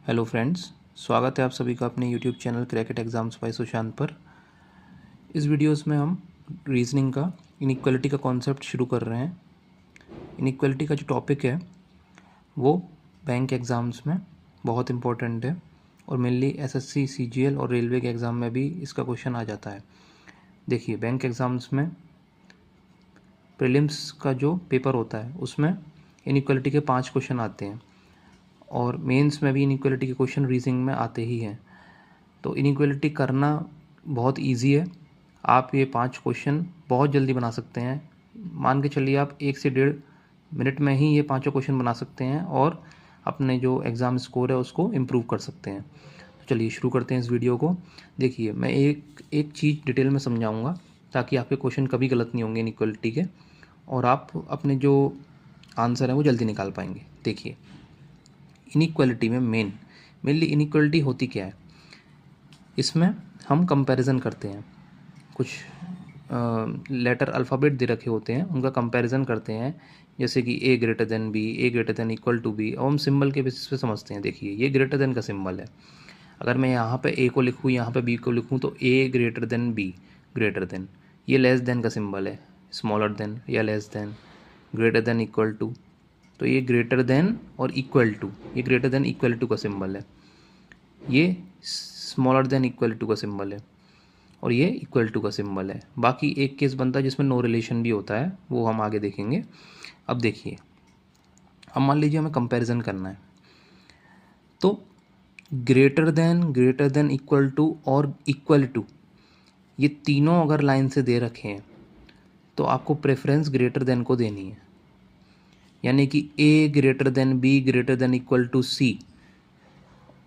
Hello friends, स्वागत है आप सभी का अपने YouTube channel Crackit exams by Sushant पर। इस वीडियोस में हम रीजनिंग का इनइक्वालिटी का कॉन्सेप्ट शुरू कर रहे हैं। इनइक्वालिटी का जो टॉपिक है वो बैंक एग्ज़ाम्स में बहुत इम्पोर्टेंट है और मेनली एसएससी, सीजीएल और रेलवे के एग्ज़ाम में भी इसका क्वेश्चन आ जाता है। देखिए, बैंक एग्ज़ाम्स में प्रीलिम्स का जो पेपर होता है उसमें इनइक्वालिटी के 5 क्वेश्चन आते हैं और मेंस में भी इनइक्वालिटी के क्वेश्चन रीजनिंग में आते ही हैं। तो इनइक्वालिटी करना बहुत इजी है। आप ये 5 क्वेश्चन बहुत जल्दी बना सकते हैं। मान के चलिए आप 1 से 1.5 मिनट में ही ये पाँचों क्वेश्चन बना सकते हैं और अपने जो एग्ज़ाम स्कोर है उसको इम्प्रूव कर सकते हैं। तो चलिए शुरू करते हैं इस वीडियो को। देखिए, मैं एक एक चीज़ डिटेल में समझाऊंगा ताकि आपके क्वेश्चन कभी गलत नहीं होंगे इनइक्वालिटी के और आप अपने जो आंसर है वो जल्दी निकाल पाएंगे। देखिए, इनइक्वालिटी में मेनली इनइक्वालिटी होती क्या है? इसमें हम कंपैरिजन करते हैं। कुछ लेटर अल्फ़ाबेट दे रखे होते हैं, उनका कंपैरिजन करते हैं, जैसे कि A greater than B, A greater than equal to B, और हम सिंबल के बेसिस पे समझते हैं। देखिए, ये ग्रेटर देन का सिंबल है। अगर मैं यहाँ पे ए को लिखूँ, यहाँ पे बी को लिखूँ, तो A greater than B, greater than. ये लेस देन का सिंबल है, स्मॉलर देन या less than, greater than equal to. तो ये ग्रेटर देन और इक्वल टू, ये ग्रेटर देन इक्वल टू का सिंबल है। ये स्मॉलर देन इक्वल टू का सिंबल है और ये इक्वल टू का सिंबल है। बाकी एक केस बनता है जिसमें नो रिलेशन भी होता है, वो हम आगे देखेंगे। अब देखिए, अब मान लीजिए हमें कंपैरिजन करना है, तो ग्रेटर देन इक्वल टू और इक्वल टू, ये तीनों अगर लाइन से दे रखे हैं तो आपको प्रेफरेंस ग्रेटर देन को देनी है। यानी कि A greater than B greater than equal to C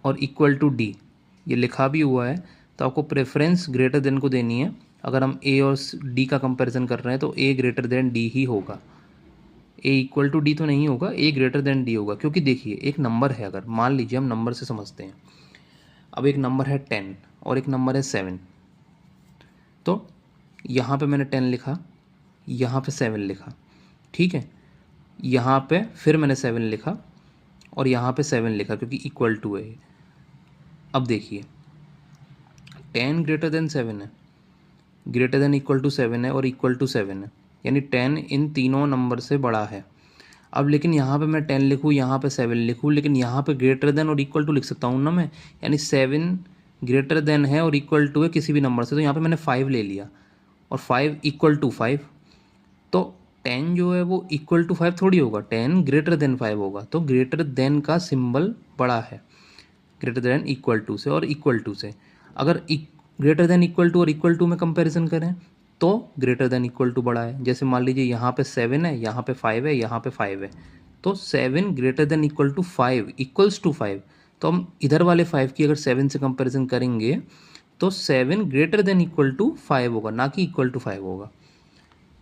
और इक्वल टू डी, ये लिखा भी हुआ है, तो आपको प्रेफरेंस ग्रेटर देन को देनी है। अगर हम ए और डी का कंपैरिजन कर रहे हैं तो ए ग्रेटर देन डी ही होगा, ए इक्वल टू डी तो नहीं होगा, ए ग्रेटर देन डी होगा। क्योंकि देखिए, एक नंबर है, अगर मान लीजिए हम नंबर से समझते हैं। अब एक नंबर है 10 और एक नंबर है 7, तो यहाँ पे मैंने 10 लिखा, यहाँ पे 7 लिखा, ठीक है। यहाँ पे फिर मैंने 7 लिखा और यहाँ पे 7 लिखा क्योंकि इक्वल टू है। अब देखिए, 10 ग्रेटर देन 7 है, ग्रेटर देन इक्वल टू 7 है और इक्वल टू 7 है, यानी 10 इन तीनों नंबर से बड़ा है। अब लेकिन यहाँ पे मैं 10 लिखूँ, यहाँ पे 7 लिखूँ, लेकिन यहाँ पे ग्रेटर देन और इक्वल टू लिख सकता हूँ ना मैं, यानी 7 ग्रेटर देन है और इक्वल टू है किसी भी नंबर से, तो यहाँ पे मैंने 5 ले लिया और 5 इक्वल टू 5। तो 10 जो है वो इक्वल टू 5 थोड़ी होगा, 10 ग्रेटर देन 5 होगा। तो ग्रेटर देन का सिंबल बड़ा है ग्रेटर देन इक्वल टू से और इक्वल टू से। अगर ग्रेटर देन इक्वल टू और इक्वल टू में कंपैरिजन करें तो ग्रेटर देन इक्वल टू बड़ा है। जैसे मान लीजिए यहाँ पे 7 है, यहाँ पे 5 है, यहाँ पे 5 है, तो 7 greater than equal to 5 equals to 5। तो हम इधर वाले 5 की अगर 7 से कंपैरिजन करेंगे तो 7 ग्रेटर देन इक्वल टू 5 होगा, ना कि इक्वल टू 5 होगा,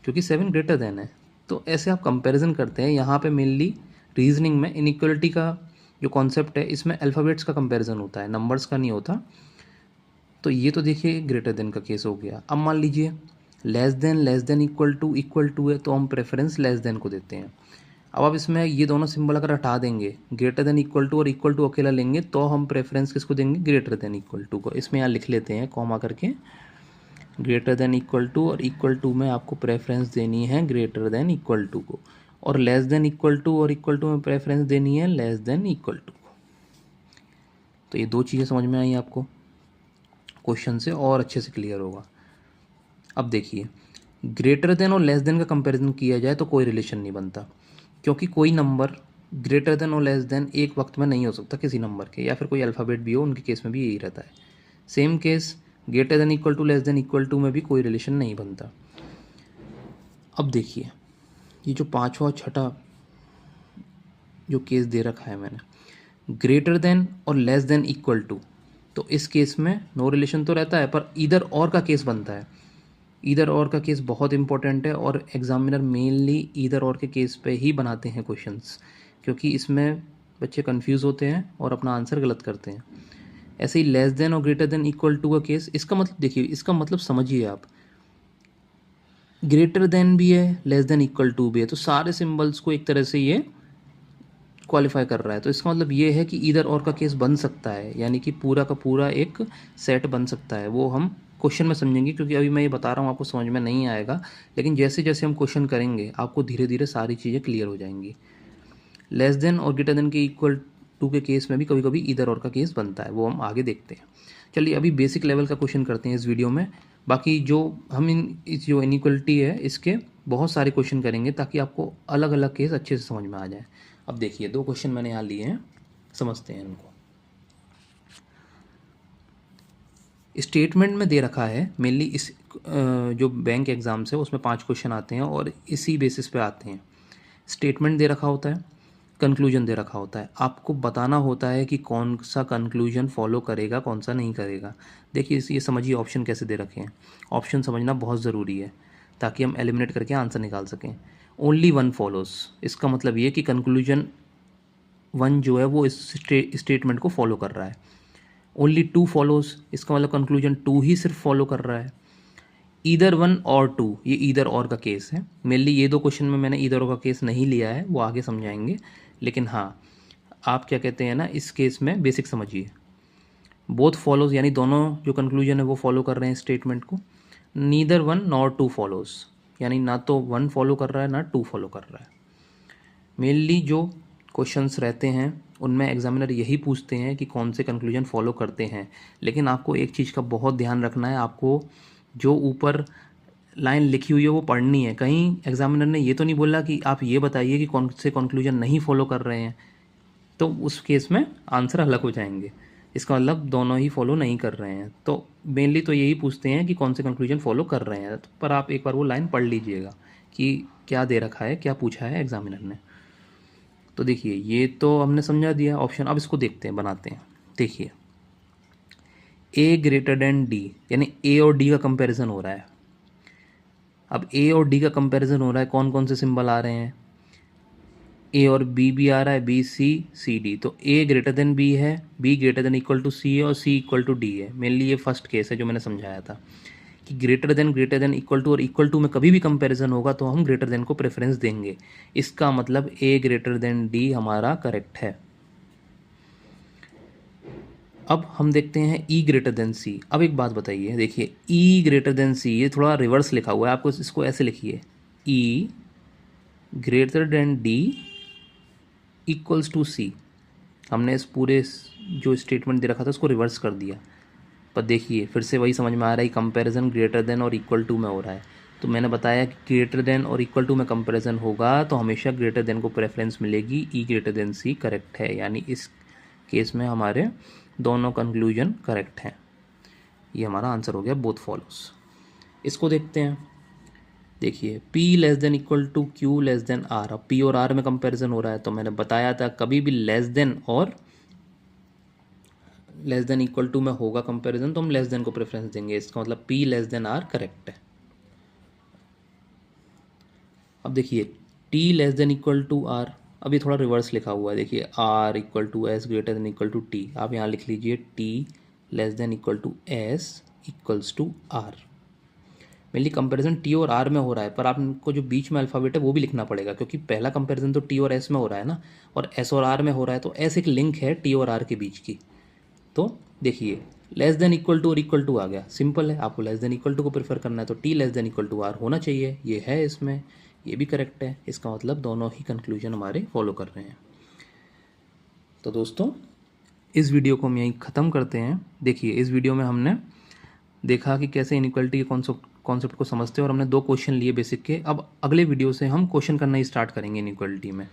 क्योंकि 7 ग्रेटर देन है। तो ऐसे आप कंपैरिजन करते हैं। यहाँ पे मेनली रीजनिंग में इनइक्वालिटी का जो कॉन्सेप्ट है, इसमें अल्फ़ाबेट्स का कंपैरिजन होता है, नंबर्स का नहीं होता। तो ये तो देखिए ग्रेटर देन का केस हो गया। अब मान लीजिए लेस देन इक्वल टू है, तो हम प्रेफरेंस लेस देन को देते हैं। अब आप इसमें ये दोनों सिंबल अगर हटा देंगे, ग्रेटर देन इक्वल टू और इक्वल टू अकेला लेंगे, तो हम प्रेफरेंस किसको देंगे? ग्रेटर देन इक्वल टू को। इसमें यहाँ लिख लेते हैं कॉमा करके, ग्रेटर देन इक्वल टू, और इक्वल टू में आपको प्रेफरेंस देनी है ग्रेटर देन इक्वल टू को, और लेस देन इक्वल टू और इक्वल टू में प्रेफरेंस देनी है लेस देन इक्वल टू को। तो ये दो चीज़ें समझ में आई आपको, क्वेश्चन से और अच्छे से क्लियर होगा। अब देखिए, ग्रेटर देन और लेस देन का कंपैरिजन किया जाए तो कोई रिलेशन नहीं बनता, क्योंकि कोई नंबर ग्रेटर देन और लेस देन एक वक्त में नहीं हो सकता किसी नंबर के, या फिर कोई अल्फ़ाबेट भी हो, उनके केस में भी यही रहता है। Same case greater than equal to less than equal to में भी कोई रिलेशन नहीं बनता। अब देखिए, ये जो पांचवा छठा जो केस दे रखा है मैंने, ग्रेटर देन और लेस देन इक्वल टू, तो इस केस में नो रिलेशन तो रहता है, पर ईदर और का केस बनता है। ईदर और का केस बहुत इंपॉर्टेंट है और एग्जामिनर मेनली ईदर और के केस पे ही बनाते हैं क्वेश्चंस, क्योंकि इसमें बच्चे कंफ्यूज होते हैं और अपना आंसर गलत करते हैं। ऐसे ही लेस देन और ग्रेटर देन इक्वल टू का केस, इसका मतलब देखिए, इसका मतलब समझिए आप, ग्रेटर देन भी है लेस देन इक्वल टू भी है, तो सारे सिंबल्स को एक तरह से ये क्वालिफाई कर रहा है, तो इसका मतलब ये है कि ईदर और का केस बन सकता है, यानी कि पूरा का पूरा एक सेट बन सकता है। वो हम क्वेश्चन में समझेंगे, क्योंकि अभी मैं ये बता रहा हूँ आपको समझ में नहीं आएगा, लेकिन जैसे जैसे हम क्वेश्चन करेंगे आपको धीरे धीरे सारी चीज़ें क्लियर हो जाएंगी। लेस देन और ग्रेटर देन के इक्वल टू के केस में भी कभी कभी ईदर और का केस बनता है, वो हम आगे देखते हैं। चलिए अभी बेसिक लेवल का क्वेश्चन करते हैं इस वीडियो में। बाकी जो हम इस जो इनइक्वलिटी है इसके बहुत सारे क्वेश्चन करेंगे ताकि आपको अलग अलग केस अच्छे से समझ में आ जाए। अब देखिए 2 क्वेश्चन मैंने यहाँ लिए हैं, समझते हैं इनको। स्टेटमेंट में दे रखा है मेनली इस जो बैंक एग्ज़ाम्स है उसमें 5 क्वेश्चन आते हैं और इसी बेसिस पे आते हैं। स्टेटमेंट दे रखा होता है, कंक्लूजन दे रखा होता है, आपको बताना होता है कि कौन सा कंक्लूजन फॉलो करेगा कौन सा नहीं करेगा। देखिए ये समझिए ऑप्शन कैसे दे रखे हैं। ऑप्शन समझना बहुत ज़रूरी है ताकि हम एलिमिनेट करके आंसर निकाल सकें। ओनली वन फॉलोस, इसका मतलब ये कि कंक्लूजन 1 जो है वो इस स्टेटमेंट को फॉलो कर रहा है। ओनली 2 फॉलोज, इसका मतलब कंक्लूजन 2 ही सिर्फ फॉलो कर रहा है। ईदर 1 और 2, ये ईदर और का केस है। मेनली ये 2 क्वेश्चन में मैंने ईदर और का केस नहीं लिया है, वो आगे समझाएंगे, लेकिन हाँ आप क्या कहते हैं ना, इस केस में बेसिक समझिए। बोथ फॉलोज यानी दोनों जो कंक्लूजन है वो फॉलो कर रहे हैं स्टेटमेंट को। नीदर 1 नॉर 2 फॉलोज, यानी ना तो 1 फॉलो कर रहा है ना 2 फॉलो कर रहा है। मेनली जो क्वेश्चंस रहते हैं उनमें एग्जामिनर यही पूछते हैं कि कौन से कंक्लूजन फॉलो करते हैं, लेकिन आपको एक चीज़ का बहुत ध्यान रखना है, आपको जो ऊपर लाइन लिखी हुई है वो पढ़नी है। कहीं एग्जामिनर ने ये तो नहीं बोला कि आप ये बताइए कि कौन से कंक्लूजन नहीं फॉलो कर रहे हैं, तो उस केस में आंसर अलग हो जाएंगे। इसका मतलब दोनों ही फॉलो नहीं कर रहे हैं। तो मेनली तो यही पूछते हैं कि कौन से कंक्लूजन फॉलो कर रहे हैं, पर आप एक बार वो लाइन पढ़ लीजिएगा कि क्या दे रखा है, क्या पूछा है एग्जामिनर ने। तो देखिए ये तो हमने समझा दिया ऑप्शन, अब इसको देखते हैं, बनाते हैं। देखिए ए ग्रेटर देन डी, यानी ए और डी का कंपैरिजन हो रहा है। अब ए और डी का कंपैरिजन हो रहा है, कौन कौन से सिंबल आ रहे हैं, ए और बी भी आ रहा है, बी सी सी डी। तो ए ग्रेटर देन बी है, B greater than equal to C है और सी इक्वल टू डी है। मेनली ये फर्स्ट केस है जो मैंने समझाया था कि ग्रेटर देन इक्वल टू और इक्वल टू में कभी भी कंपैरिजन होगा तो हम ग्रेटर देन को प्रेफरेंस देंगे। इसका मतलब ए ग्रेटर देन डी हमारा करेक्ट है। अब हम देखते हैं ई ग्रेटर देन सी। अब एक बात बताइए, देखिए ई ग्रेटर देन सी, ये थोड़ा रिवर्स लिखा हुआ है, आपको इसको ऐसे लिखिए, E greater than D equals to C. हमने इस पूरे जो स्टेटमेंट दे रखा था उसको रिवर्स कर दिया। पर देखिए फिर से वही समझ में आ रहा है, कंपैरिजन ग्रेटर देन और इक्वल टू में हो रहा है। तो मैंने बताया कि ग्रेटर देन और इक्वल टू में कंपैरिजन होगा तो हमेशा ग्रेटर देन को प्रेफरेंस मिलेगी। ई ग्रेटर देन सी करेक्ट है, यानी इस केस में हमारे दोनों कंक्लूजन करेक्ट हैं। ये हमारा आंसर हो गया, बोथ फॉलोस। इसको देखते हैं। देखिए P less than equal to Q less than R। अब P और R में कंपैरिजन हो रहा है, तो मैंने बताया था कभी भी लेस देन और लेस देन इक्वल टू में होगा कंपैरिजन तो हम लेस देन को प्रेफरेंस देंगे। इसका मतलब P less than R correct है। अब देखिए T less than equal to R, अभी थोड़ा रिवर्स लिखा हुआ है। देखिए R equal to S greater than equal to T, आप यहाँ लिख लीजिए T less than equal to S equals to R। Mainly comparison T और आर में हो रहा है, पर आपको जो बीच में अल्फ़ाबेट है वो भी लिखना पड़ेगा, क्योंकि पहला कंपैरिजन तो टी और एस में हो रहा है ना, और एस और आर में हो रहा है, तो एस एक लिंक है टी और आर के बीच की। तो देखिए लेस देन इक्वल टू और इक्वल टू आ गया, सिंपल है, आपको लेस देन इक्वल टू को प्रेफर करना है तो T less than equal to R होना चाहिए, ये है इसमें, ये भी करेक्ट है। इसका मतलब दोनों ही कंक्लूजन हमारे फॉलो कर रहे हैं। तो दोस्तों इस वीडियो को हम यहीं ख़त्म करते हैं। देखिए इस वीडियो में हमने देखा कि कैसे इनइक्वालिटी के कॉन्सेप्ट को समझते हैं और हमने 2 क्वेश्चन लिए बेसिक के। अब अगले वीडियो से हम क्वेश्चन करना ही स्टार्ट करेंगे इनइक्वालिटी में।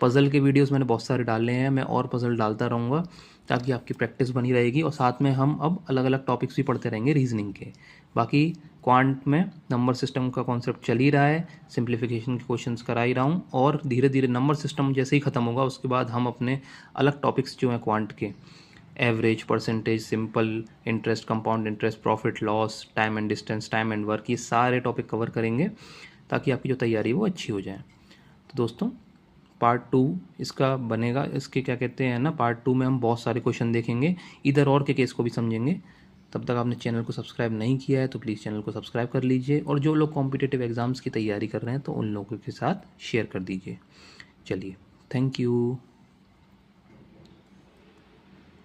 पज़ल के वीडियोस मैंने बहुत सारे डाले हैं, मैं और पज़ल डालता रहूँगा ताकि आपकी प्रैक्टिस बनी रहेगी, और साथ में हम अब अलग अलग टॉपिक्स भी पढ़ते रहेंगे रीजनिंग के। बाकी क्वांट में नंबर सिस्टम का कॉन्सेप्ट चल ही रहा है, सिंप्लीफिकेशन के क्वेश्चंस करा ही रहा हूँ, और धीरे धीरे नंबर सिस्टम जैसे ही ख़त्म होगा उसके बाद हम अपने अलग टॉपिक्स जो हैं क्वांट के, average, percentage, simple interest, compound interest, profit loss, time and distance, time and work, ये सारे टॉपिक कवर करेंगे ताकि आपकी जो तैयारी है वो अच्छी हो जाए। तो दोस्तों पार्ट 2 इसका बनेगा, इसके क्या कहते हैं ना, पार्ट 2 में हम बहुत सारे क्वेश्चन देखेंगे, इधर और के केस को भी समझेंगे। तब तक आपने चैनल को सब्सक्राइब नहीं किया है तो प्लीज़ चैनल को सब्सक्राइब कर लीजिए, और जो लोग कॉम्पिटिटिव एग्ज़ाम्स की तैयारी कर रहे हैं तो उन लोगों के साथ शेयर कर दीजिए। चलिए, थैंक यू।